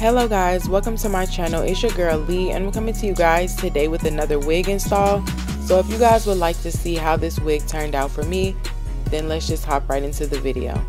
Hello guys, welcome to my channel. It's your girl Lee and I'm coming to you guys today with another wig install. So if you guys would like to see how this wig turned out for me, then let's just hop right into the video.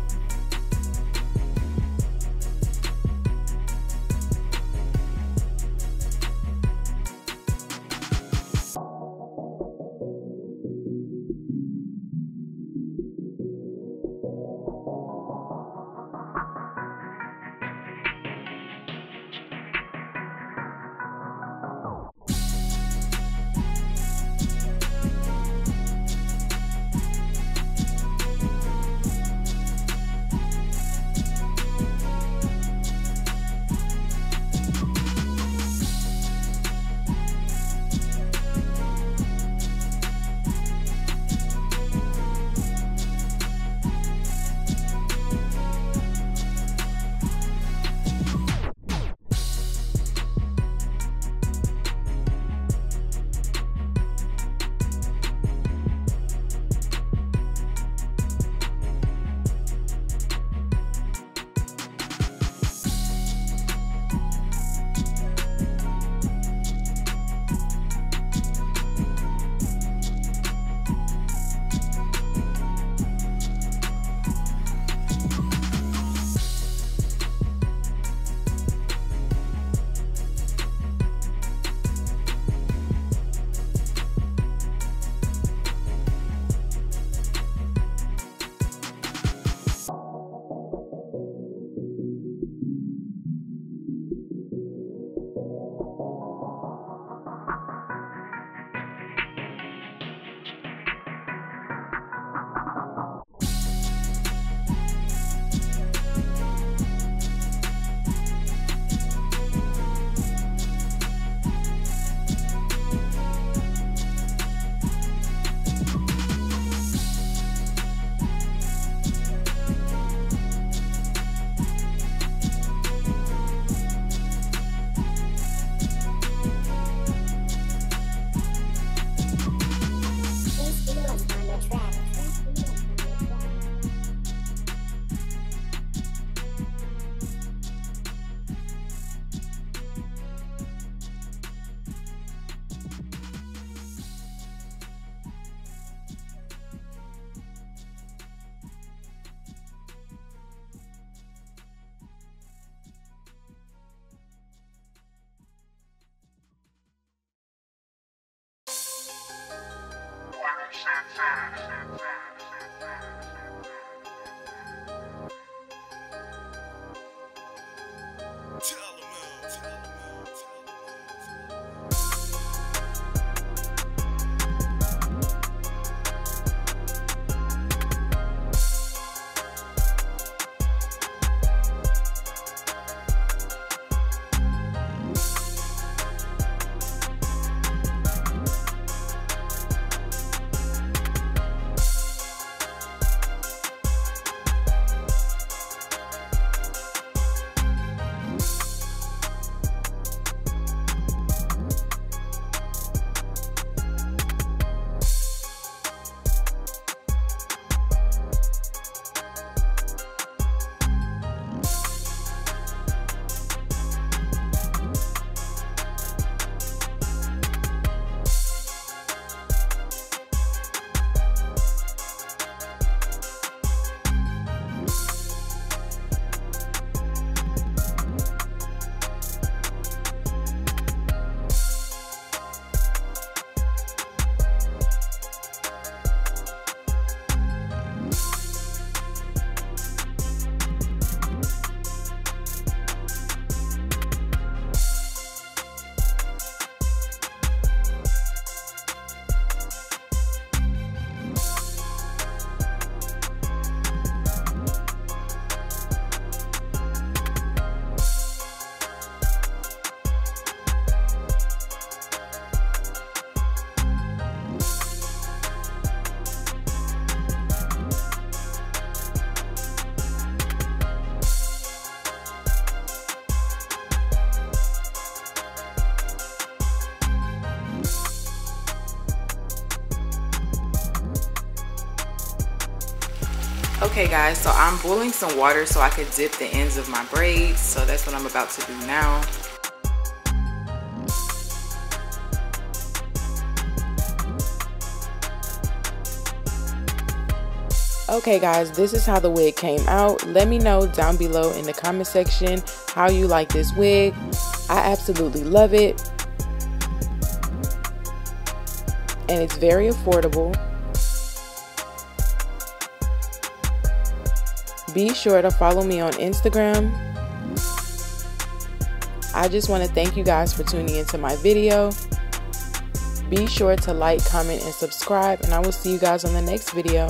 Okay guys, so I'm boiling some water so I could dip the ends of my braids. So that's what I'm about to do now. Okay guys, this is how the wig came out. Let me know down below in the comment section how you like this wig. I absolutely love it. And it's very affordable. Be sure to follow me on Instagram. I just want to thank you guys for tuning into my video. Be sure to like, comment, and subscribe, and I will see you guys on the next video.